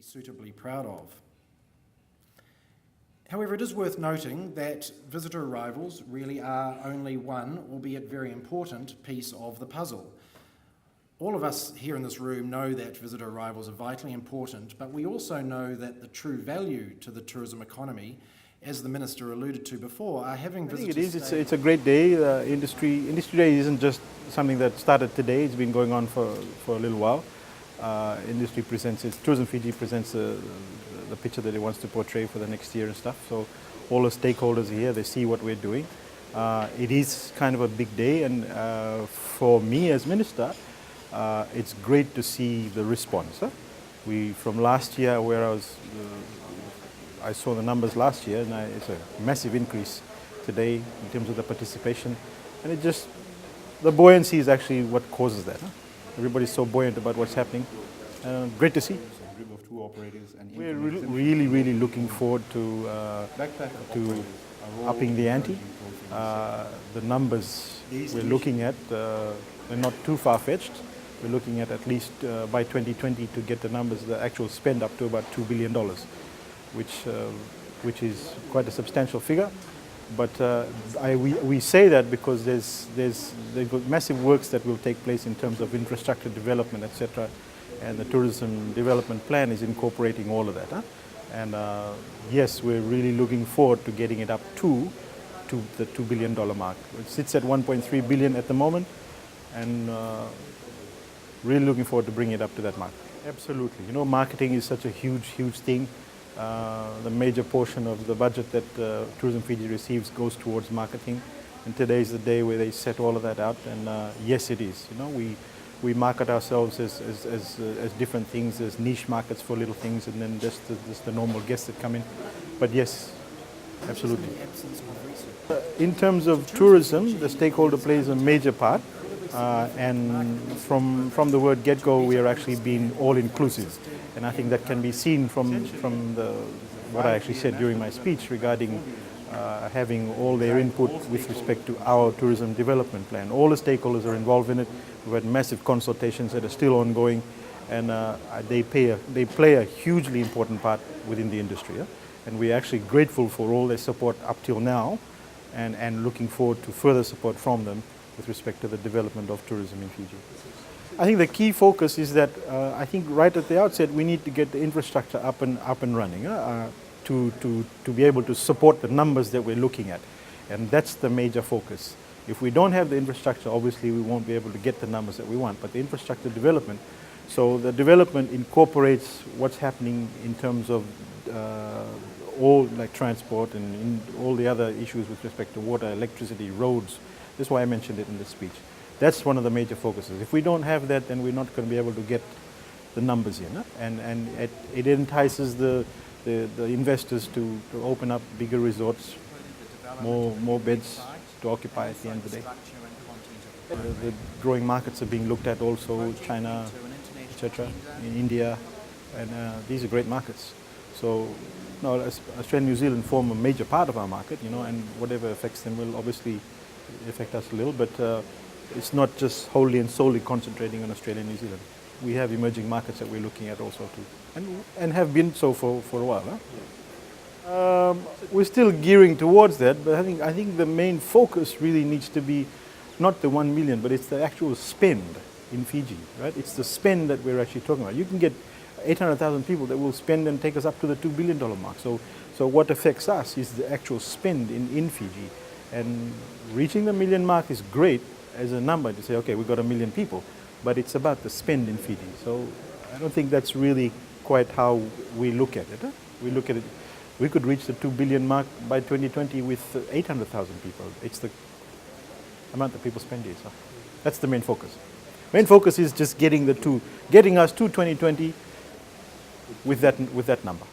suitably proud of. However, it is worth noting that visitor arrivals really are only one, albeit very important, piece of the puzzle. All of us here in this room know that visitor arrivals are vitally important, but we also know that the true value to the tourism economy, as the Minister alluded to before, are having visitors. I think it is. It's a great day. Industry Day isn't just something that started today. It's been going on for a little while. Tourism Fiji presents the picture that it wants to portray for the next year and stuff. So all the stakeholders are here, they see what we're doing. It is kind of a big day, and for me as Minister, it's great to see the response. From last year, where I saw the numbers last year, and it's a massive increase today in terms of the participation, and the buoyancy is actually what causes that. Everybody's so buoyant about what's happening. Great to see. Of tour operators and we're really looking forward to upping the ante. The numbers we're looking at, they're not too far-fetched. We're looking at least by 2020 to get the numbers, the actual spend up to about $2 billion, which is quite a substantial figure. But we say that because there's massive works that will take place in terms of infrastructure development, etc. And the tourism development plan is incorporating all of that. And yes, we're really looking forward to getting it up to the $2 billion mark. It sits at $1.3 billion at the moment, and really looking forward to bringing it up to that mark. Absolutely. You know, marketing is such a huge thing. The major portion of the budget that Tourism Fiji receives goes towards marketing, and today is the day where they set all of that out. And yes, it is. You know, we market ourselves as different things, as niche markets for little things, and then just the normal guests that come in. But yes, absolutely. In terms of tourism, the stakeholder plays a major part, and from the word get-go, we are actually being all-inclusive. And I think that can be seen from what I actually said during my speech regarding having all their input with respect to our tourism development plan. All the stakeholders are involved in it. We've had massive consultations that are still ongoing, and they play a hugely important part within the industry. And we're actually grateful for all their support up till now, and looking forward to further support from them with respect to the development of tourism in Fiji. I think the key focus is that I think right at the outset we need to get the infrastructure up and running to be able to support the numbers that we're looking at, and that's the major focus. If we don't have the infrastructure, obviously we won't be able to get the numbers that we want. But the infrastructure development, so the development incorporates what's happening in terms of all like transport and all the other issues with respect to water, electricity, roads. That's why I mentioned it in the speech. That's one of the major focuses. If we don't have that, then we're not going to be able to get the numbers in. And it entices the investors to open up bigger resorts, more beds to occupy at the end of the day. The growing markets are being looked at also, China, etc., in India, and these are great markets. So, no, Australia and New Zealand form a major part of our market, you know, and whatever affects them will obviously affect us a little, but it's not just wholly and solely concentrating on Australia and New Zealand. We have emerging markets that we're looking at also too, and have been so for a while. We're still gearing towards that, but I think the main focus really needs to be not the 1 million, but it's the actual spend in Fiji, right? It's the spend that we're actually talking about. You can get 800,000 people that will spend and take us up to the $2 billion mark. So what affects us is the actual spend in Fiji. And reaching the million mark is great as a number to say, okay, we've got 1 million people, but it's about the spend in Fiji. So I don't think that's really quite how we look at it. We look at it, we could reach the 2 billion mark by 2020 with 800,000 people. It's the amount that people spend here. So that's the main focus. Main focus is just getting us to 2020 with that number.